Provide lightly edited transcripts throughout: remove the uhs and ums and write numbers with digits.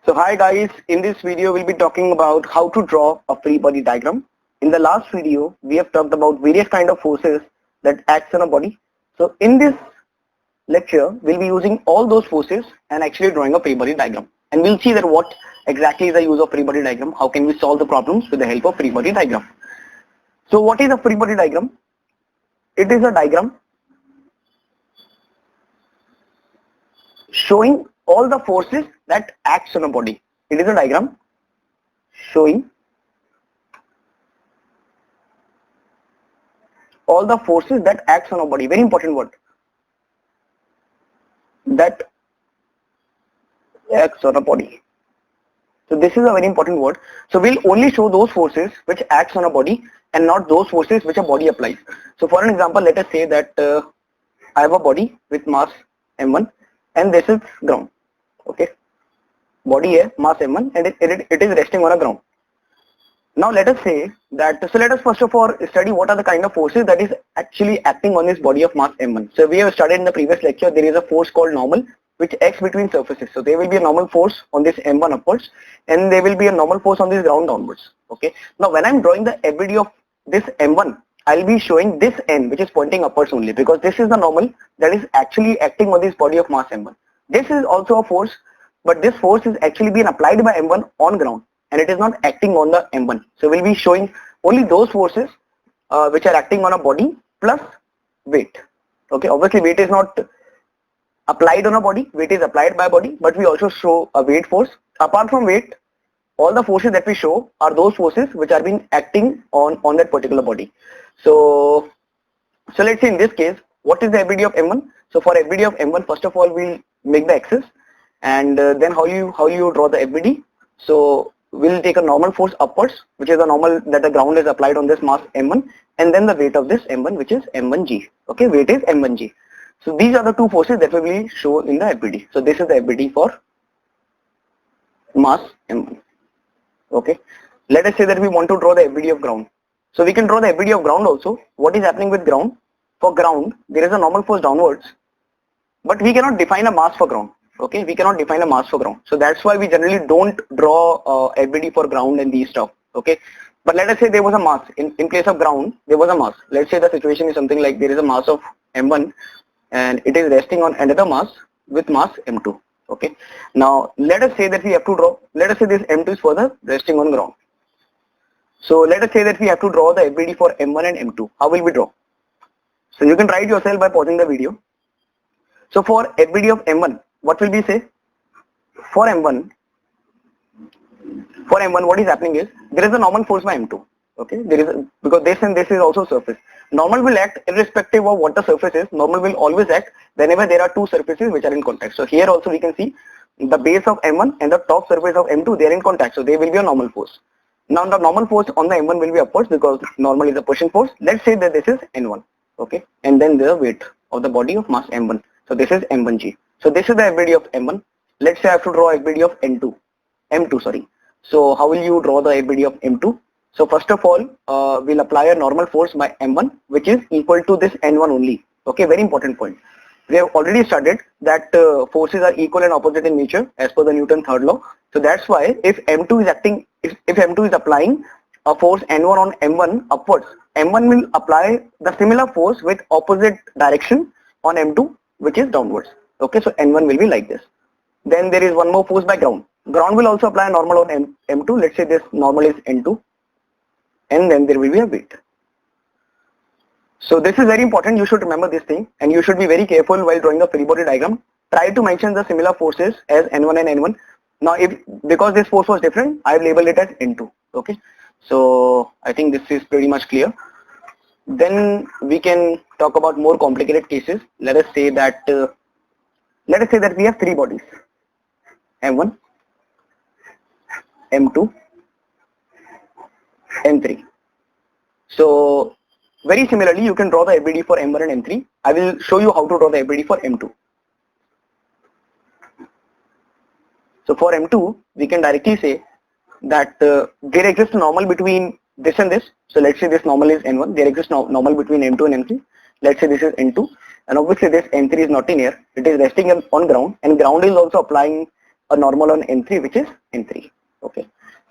So hi guys, in this video we'll be talking about how to draw a free body diagram. In the last video we have talked about various kind of forces that acts on a body. So in this lecture we'll be using all those forces and actually drawing a free body diagram. And we'll see that what exactly is the use of free body diagram, how can we solve the problems with the help of free body diagram. So what is a free body diagram? It is a diagram showing all the forces that acts on a body. It is a diagram showing all the forces that acts on a body. Very important word. That acts on a body. So this is a very important word. So we'll only show those forces which acts on a body and not those forces which a body applies. So for an example, let us say that I have a body with mass m1 and this is ground. Okay, body है mass m1 and it is resting on a ground. Now let us say that, so let us first of all study what are the kind of forces that is actually acting on this body of mass m1. So we have studied in the previous lecture, there is a force called normal which acts between surfaces. So there will be a normal force on this m1 upwards and there will be a normal force on this ground downwards. Okay. Now when I am drawing the FBD of this m1, I will be showing this n which is pointing upwards only, because this is the normal that is actually acting on this body of mass m1. This is also a force, but this force is actually being applied by m1 on ground and it is not acting on the m1. So we'll be showing only those forces which are acting on a body plus weight. Okay, obviously weight is not applied on a body, weight is applied by body, but we also show a weight force. Apart from weight, all the forces that we show are those forces which are being acting on that particular body. So let's say in this case, what is the FBD of m1? So for FBD of m1, first of all we'll make the axis, and then how you draw the FBD. So we'll take a normal force upwards, which is the normal that the ground is applied on this mass m1, and then the weight of this m1, which is m1g. Okay, weight is m1g. So these are the two forces that will be shown in the FBD. So this is the FBD for mass m1. Okay, let us say that we want to draw the FBD of ground. So we can draw the FBD of ground also. What is happening with ground? For ground, there is a normal force downwards, but we cannot define a mass for ground. Okay, we cannot define a mass for ground. So that's why we generally don't draw FBD for ground and these stuff. Okay, but let us say there was a mass in place of ground. There was a mass. Let's say the situation is something like there is a mass of m1 and it is resting on another mass with mass m2. Okay, now let us say that we have to draw. Let us say this m2 is further resting on ground. So let us say that we have to draw the FBD for m1 and m2. How will we draw? So you can write yourself by pausing the video. So for FBD of m1, what will we say? For m1, what is happening is there is a normal force by m2. Okay, there is because this and this is also surface. Normal will act irrespective of what the surface is. Normal will always act whenever there are two surfaces which are in contact. So here also we can see the base of m1 and the top surface of m2, they are in contact. So there will be a normal force. Now the normal force on the m1 will be upwards because normal is a pushing force. Let's say that this is n1. Okay, and then the weight of the body of mass m1. So this is m1g. So this is the FBD of m1. Let's say I have to draw FBD of m2 sorry. So how will you draw the FBD of m2? So first of all, we'll apply a normal force by m1 which is equal to this n1 only. Okay, very important point. We have already studied that forces are equal and opposite in nature as per the Newton's third law. So that's why if m2 is acting, if m2 is applying a force n1 on m1 upwards, m1 will apply the similar force with opposite direction on m2 which is downwards. Okay, so n1 will be like this. Then there is one more force by ground. Ground will also apply normal on m2. Let's say this normal is n2, and then there will be a weight. So this is very important. You should remember this thing, and you should be very careful while drawing the free body diagram. Try to mention the similar forces as n1 and n1. Now, because this force was different, I have labeled it as n2. Okay, so I think this is pretty much clear. Then we can talk about more complicated cases. Let us say that we have three bodies: m1, m2, m3. So very similarly, you can draw the FBD for m1 and m3. I will show you how to draw the FBD for m2. So for m2, we can directly say that there exists normal between this and this. So let's say this normal is n1. There exists normal between m2 and m3. Let's say this is n2, and obviously this n3 is not in air. It is resting on ground, and ground is also applying a normal on M3 which is N3. Okay,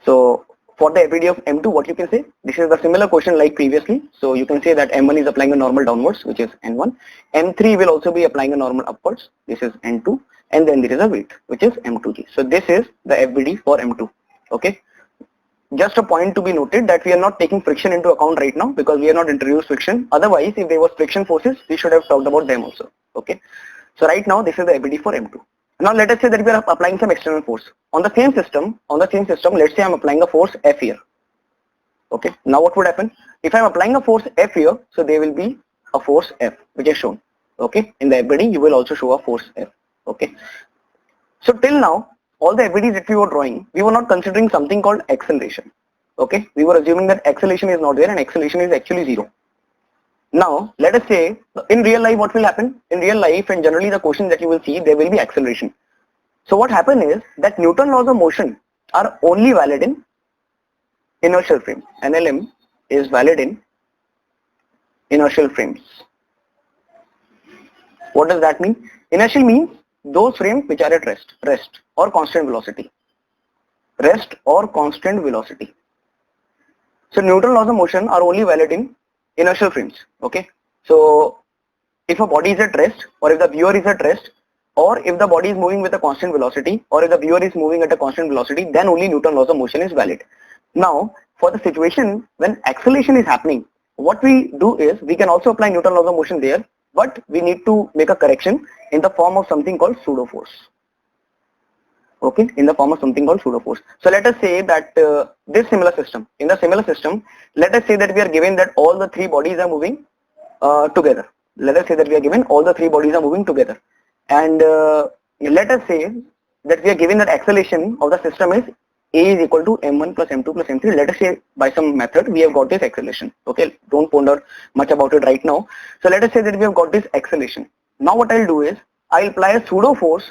so for the FBD of M2, what you can say, this is the similar question like previously. So you can say that M1 is applying a normal downwards, which is N1. M3 will also be applying a normal upwards, this is N2, and then there is a weight, which is M2G. So this is the FBD for M2. Okay, just a point to be noted that we are not taking friction into account right now because we have not introduced friction. Otherwise, if there was friction forces, we should have talked about them also. Okay, so right now this is the FBD for M2. Now let us say that we are applying some external force on the same system. Let's say I'm applying a force F here. Okay, now what would happen if I'm applying a force F here? So there will be a force F which is shown. Okay, in the FBD you will also show a force F. Okay, so till now all the FBDs that we were drawing, we were not considering something called acceleration. Okay, we were assuming that acceleration is not there and acceleration is actually 0. Now let us say in real life what will happen? In real life and generally the question that you will see, there will be acceleration. So what happens is that Newton laws of motion are only valid in inertial frames. NLM is valid in inertial frames. What does that mean? Inertial means those frames which are at rest or constant velocity. Rest or constant velocity. So Newton laws of motion are only valid in inertial frames. Okay, so if a body is at rest, or if the viewer is at rest, or if the body is moving with a constant velocity, or if the viewer is moving at a constant velocity, then only Newton laws of motion is valid. Now for the situation when acceleration is happening, what we do is we can also apply Newton laws of motion there, but we need to make a correction in the form of something called pseudo force. Okay, in the form of something called pseudo force. So let us say that in the similar system, let us say that we are given that all the three bodies are moving together. Let us say that we are given all the three bodies are moving together, and let us say that we are given that acceleration of the system is A is equal to M1 plus M2 plus M3. Let us say by some method we have got this acceleration. Okay, don't ponder much about it right now. So let us say that we have got this acceleration. Now what I'll do is I'll apply a pseudo force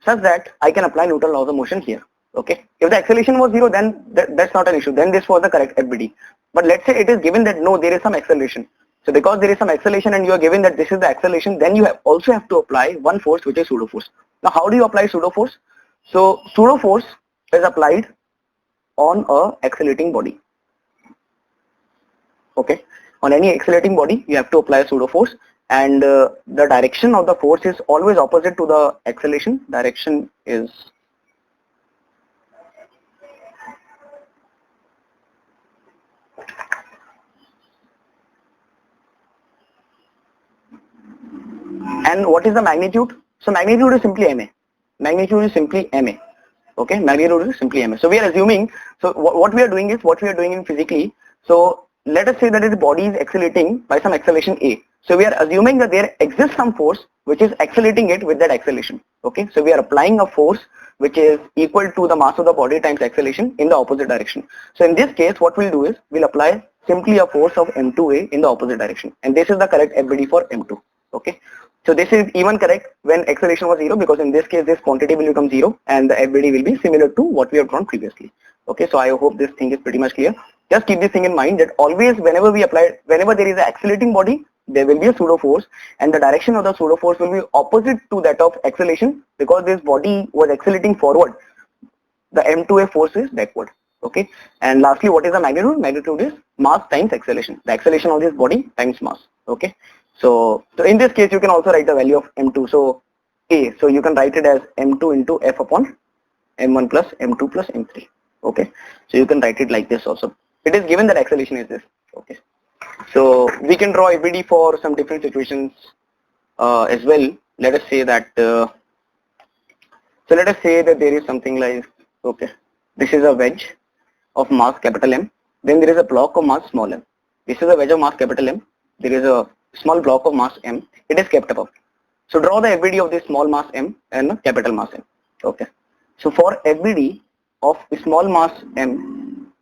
such that I can apply Newton laws of motion here. Okay, if the acceleration was 0, then that's not an issue, then this was the correct FBD. But let's say it is given that no, there is some acceleration. So because there is some acceleration and you are given that this is the acceleration, then you also have to apply one force which is pseudo force. Now how do you apply pseudo force? So pseudo force is applied on a accelerating body. Okay, on any accelerating body you have to apply a pseudo force, and the direction of the force is always opposite to the acceleration. Direction is and what is the magnitude? So magnitude is simply MA. Magnitude is simply MA. Okay, magnitude is simply MA. So we are assuming, so what we are doing is what we are doing in physically. So let us say that the body is accelerating by some acceleration A. So we are assuming that there exists some force which is accelerating it with that acceleration. Okay, so we are applying a force which is equal to the mass of the body times acceleration in the opposite direction. So in this case what we'll do is we'll apply simply a force of M2A in the opposite direction, and this is the correct FBD for M2. Okay, so this is even correct when acceleration was 0, because in this case this quantity will become 0 and the FBD will be similar to what we have drawn previously. Okay, so I hope this thing is pretty much clear. Just keep this thing in mind that always whenever there is an accelerating body, there will be a pseudo force, and the direction of the pseudo force will be opposite to that of acceleration, because this body was accelerating forward. The M2A force is backward. Okay, and lastly, what is the magnitude? Magnitude is mass times acceleration. The acceleration of this body times mass. Okay, so in this case you can also write the value of M2. So A, so you can write it as M2 into F upon M1 plus M2 plus M3. Okay, so you can write it like this also. It is given that acceleration is this. Okay, so we can draw FBD for some different situations as well. Let us say that so let us say that there is something like, okay, this is a wedge of mass capital M, then there is a block of mass small m. This is a wedge of mass capital M, there is a small block of mass m, it is kept above. So draw the FBD of this small mass m and capital mass m. Okay, so for FBD of small mass m,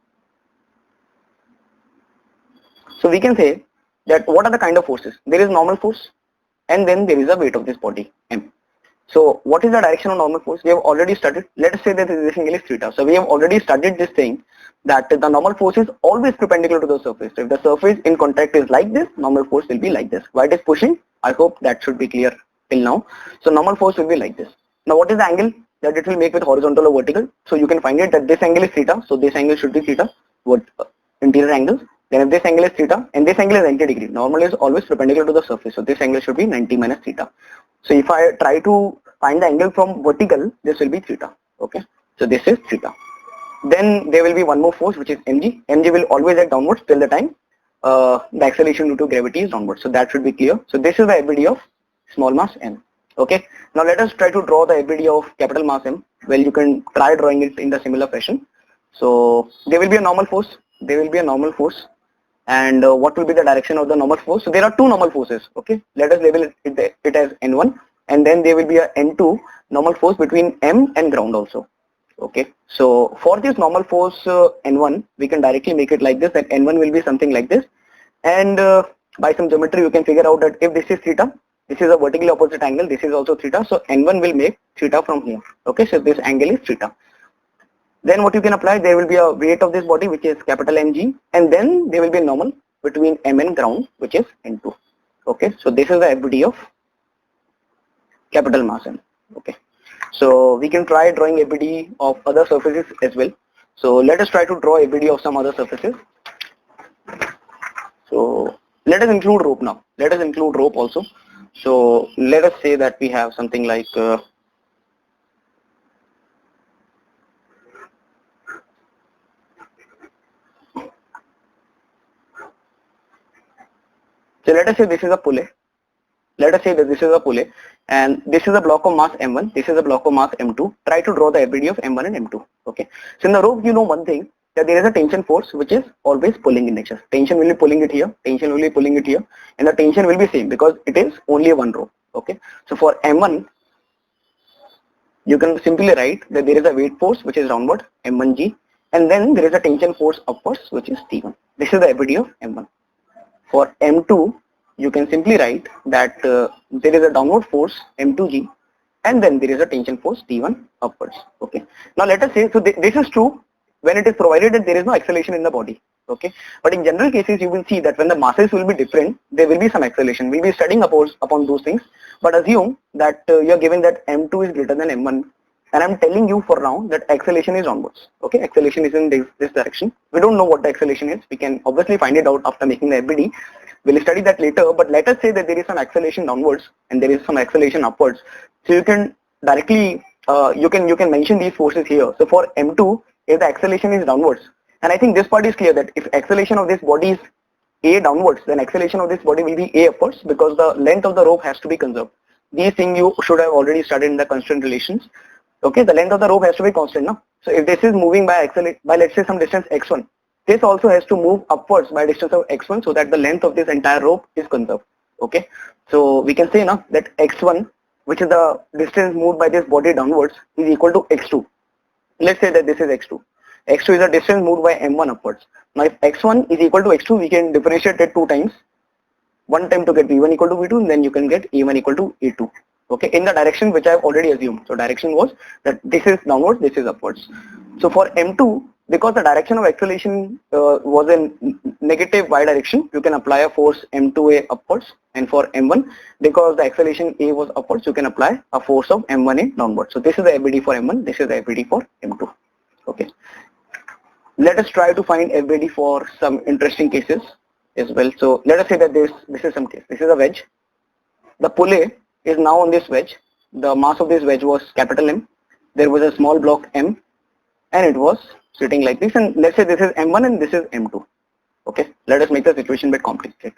so we can say that what are the kind of forces? There is normal force, and then there is a weight of this body m. So what is the direction of normal force? We have already studied. Let us say that this angle is theta. So we have already studied this thing, that the normal force is always perpendicular to the surface. So if the surface in contact is like this, normal force will be like this. Why it is pushing? I hope that should be clear till now. So normal force will be like this. Now what is the angle? that it will make with horizontal or vertical. So you can find it that this angle is theta, so this angle should be theta, what interior angles. Then if this angle is theta and this angle is 90 degree, normal is always perpendicular to the surface, so this angle should be 90 minus theta. So if I try to find the angle from vertical, this will be theta. Okay, so this is theta. Then there will be one more force, which is mg. Mg will always act downwards till the time the acceleration due to gravity is downwards. So that should be clear. So this is the FBD of small mass m. Okay. Now let us try to draw the FBD of capital mass m. Well, you can try drawing it in the similar fashion. So there will be a normal force. There will be a normal force. And what will be the direction of the normal force? So there are two normal forces. Okay. Let us label it as N1, and then there will be a N2 normal force between m and ground also. Okay, so for this normal force N1, we can directly make it like this, that N1 will be something like this, and by some geometry you can figure out that if this is theta, this is a vertically opposite angle, this is also theta, so N1 will make theta from here. Okay, so this angle is theta. Then what you can apply, there will be a weight of this body, which is capital Mg, and then there will be a normal between m and ground, which is N2. Okay, so this is the FBD of capital mass m. Okay. So we can try drawing FBD of other surfaces as well. So let us try to draw FBD of some other surfaces. So let us include rope now. Let us include rope also. So let us say that we have something like so let us say this is a pulley. Let us say that this is a pulley and this is a block of mass m1, this is a block of mass m2. Try to draw the FBD of m1 and m2. Okay. So in the rope, you know one thing, that there is a tension force which is always pulling in nature. Tension will be pulling it here, tension will be pulling it here, and the tension will be same because it is only one rope. Okay. So for m1, you can simply write that there is a weight force which is downward, m1g, and then there is a tension force upwards which is T1. This is the FBD of m1. For m2, you can simply write that there is a downward force m2g, and then there is a tension force T1 upwards. Okay. Now let us say, so this is true when it is provided that there is no acceleration in the body. Okay. But in general cases, you will see that when the masses will be different, there will be some acceleration. We'll be studying upon those things. But assume that you are given that m2 is greater than m1, and I'm telling you for now that acceleration is downwards. Okay, acceleration is in this direction. We don't know what the acceleration is. We can obviously find it out after making the FBD. We'll study that later, but let us say that there is some acceleration downwards and there is some acceleration upwards. So you can directly you can mention these forces here. So for m2, if the acceleration is downwards, and I think this part is clear that if acceleration of this body is a downwards, then acceleration of this body will be a upwards, because the length of the rope has to be conserved. These things you should have already studied in the constraint relations. Okay, the length of the rope has to be constant now. So if this is moving by let's say some distance x1, this also has to move upwards by a distance of x1, so that the length of this entire rope is conserved. Okay, so we can say now that x1, which is the distance moved by this body downwards, is equal to x2. Let's say that this is x2. x2 is the distance moved by m1 upwards. Now if x1 is equal to x2, we can differentiate it two times. One time to get v1 equal to v2, and then you can get e1 equal to e2. Okay, in the direction which I have already assumed. So direction was that this is downwards, this is upwards. So for m2, because the direction of acceleration was in negative y direction, you can apply a force m2a upwards, and for m1, because the acceleration a was upwards, you can apply a force of m1a downwards. So this is the FBD for m1, this is the FBD for m2. Okay, let us try to find FBD for some interesting cases as well. So let us say that this is some case. This is a wedge. The pulley is now on this wedge. The mass of this wedge was capital M. There was a small block M, and it was sitting like this. And let's say this is M1 and this is M2. Okay, let us make the situation a bit complicated.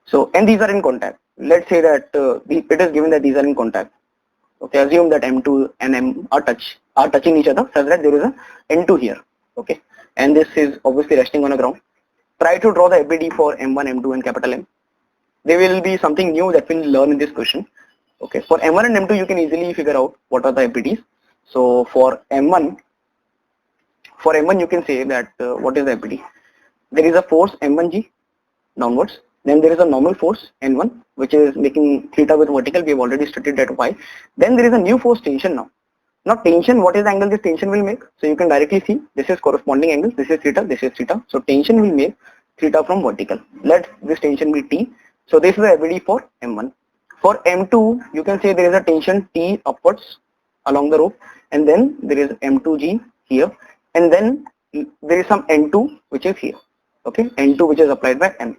So, and these are in contact. Let's say that it is given that these are in contact. Okay, assume that M2 and M are touching each other, such that there is a N2 here. Okay, and this is obviously resting on the ground. Try to draw the FBD for M1, M2 and capital M. There will be something new that we'll learn in this question. Okay, for M1 and M2, you can easily figure out what are the FBDs. So for M1, you can say that what is the FBD? There is a force M1g downwards. Then there is a normal force N1, which is making theta with vertical. We have already studied that y. Then there is a new force tension now. Now tension, what is the angle this tension will make? So you can directly see this is corresponding angle. This is theta, this is theta. So tension will make theta from vertical. Let this tension be T. So this is the FBD for M1. For M2, you can say there is a tension T upwards along the rope, and then there is M2G here, and then there is some N2 which is here. Okay, N2 which is applied by M.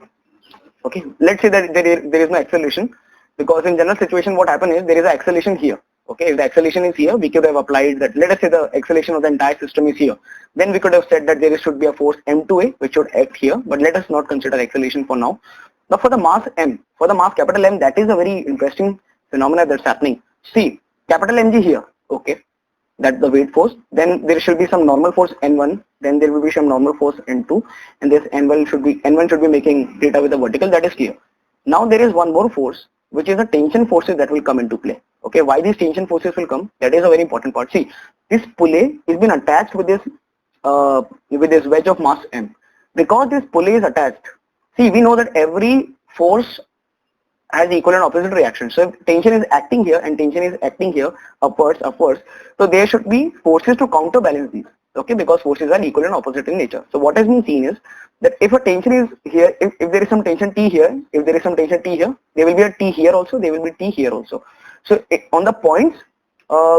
Okay, let's say that there is no acceleration, because in general situation what happen is there is an acceleration here. Okay, if the acceleration is here, we could have applied that. Let us say the acceleration of the entire system is here. Then we could have said that there should be a force M2A which should act here. But let us not consider acceleration for now. Now for the mass M, for the mass capital M, that is a very interesting phenomena that's happening. See, capital Mg here. Okay, that's the weight force. Then there should be some normal force N1. Then there will be some normal force N2, and this N1 should be making theta with the vertical. That is clear. Now there is one more force, which is the tension forces that will come into play. Okay, why these tension forces will come? That is a very important part. See, this pulley is been attached with this wedge of mass M. Because this pulley is attached, see, we know that every force has equal and opposite reaction. So if tension is acting here and tension is acting here, upwards, so there should be forces to counterbalance these. Okay, because forces are equal and opposite in nature. So what has been seen is that if a tension is here, if there is some tension T here, if there is some tension T here, there will be a T here also, there will be T here also. So on the points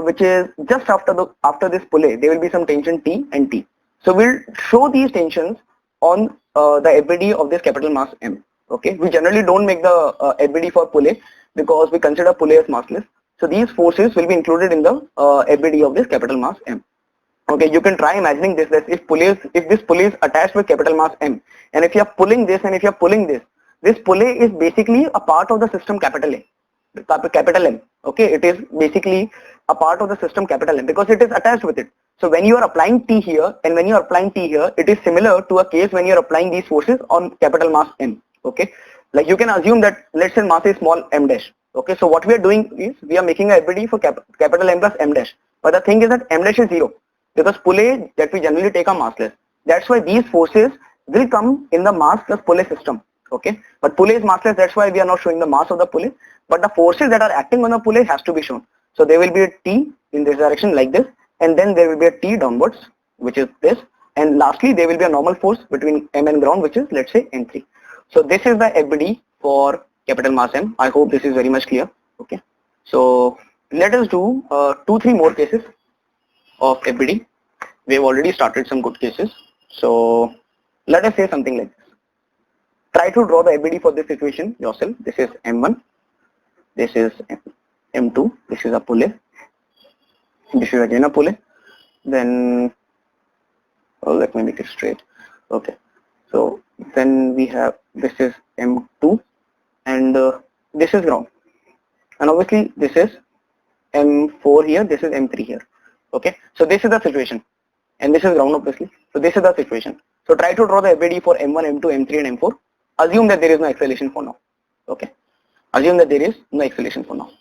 which is just after this pulley, there will be some tension T and T. So we'll show these tensions on the FBD of this capital mass M. Okay, we generally don't make the FBD for pulley because we consider pulley as massless. So these forces will be included in the FBD of this capital mass M. Okay, you can try imagining this, that if this pulley is attached with capital mass M, and if you are pulling this and if you are pulling this pulley is basically a part of the system capital M. Okay, it is basically a part of the system capital M because it is attached with it. So when you are applying T here and when you are applying T here, it is similar to a case when you are applying these forces on capital mass M. Okay, like you can assume that let's say mass is small m dash. Okay, so what we are doing is we are making a FBD for capital M plus m dash. But the thing is that m dash is 0 because pulley that we generally take are massless. That's why these forces will come in the mass plus pulley system. Okay, but pulley is massless. That's why we are not showing the mass of the pulley. But the forces that are acting on the pulley has to be shown. So there will be a T in this direction like this, and then there will be a T downwards, which is this, and lastly there will be a normal force between M and ground, which is let's say N3. So this is the FBD for capital mass M. I hope this is very much clear. Okay, so let us do 2-3 more cases of FBD. We have already started some good cases. So let us say something like this. Try to draw the FBD for this situation yourself. This is M1. This is M2. This is a pulley. This is again a pulley. Then let me make it straight. Okay. So then we have this is M2 and this is ground. And obviously this is M4 here. This is M3 here. Okay. So this is the situation. And this is ground obviously. So this is the situation. So try to draw the FBD for M1, M2, M3 and M4. Assume that there is no acceleration for now. Okay. Assume that there is no acceleration for now.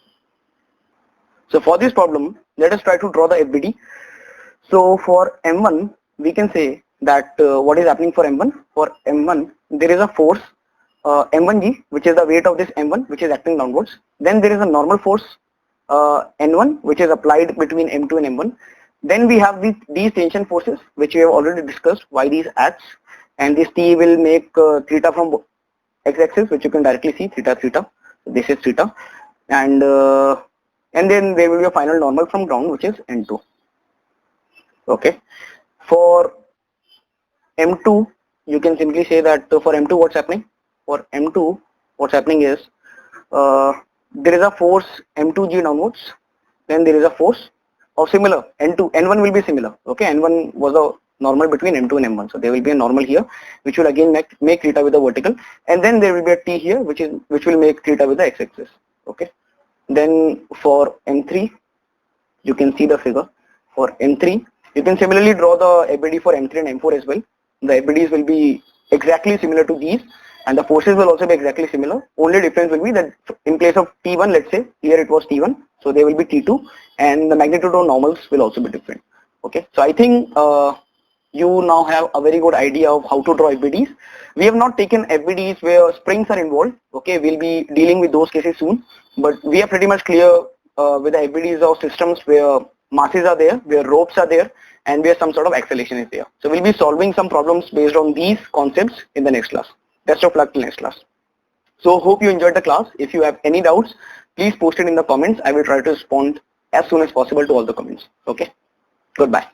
So for this problem, let us try to draw the FBD. So for M1, we can say that what is happening for M1? For M1, there is a force M1G, which is the weight of this M1, which is acting downwards. Then there is a normal force N1, which is applied between M2 and M1. Then we have these tension forces, which we have already discussed, why these acts. And this T will make theta from x-axis, which you can directly see, theta. This is theta. And then there will be a final normal from ground, which is N2. Okay. For M2, you can simply say that for M2 what's happening? For M2, what's happening is there is a force M2G downwards. Then there is a force of similar N2. N1 will be similar. Okay. N1 was a normal between M2 and M1. So there will be a normal here, which will again make theta with the vertical. And then there will be a T here, which will make theta with the x-axis. Okay. Then for M3, you can see the figure. For M3, you can similarly draw the FBD for M3 and M4 as well. The FBDs will be exactly similar to these, and the forces will also be exactly similar. Only difference will be that in place of T1, let's say here it was T1, so there will be T2, and the magnitude of normals will also be different. Okay, so I think you now have a very good idea of how to draw FBDs. We have not taken FBDs where springs are involved. Okay, we'll be dealing with those cases soon, but we are pretty much clear with the FBDs of systems where masses are there, where ropes are there, and where some sort of acceleration is there. So we'll be solving some problems based on these concepts in the next class. Best of luck till next class. So hope you enjoyed the class. If you have any doubts, please post it in the comments. I will try to respond as soon as possible to all the comments. Okay, goodbye.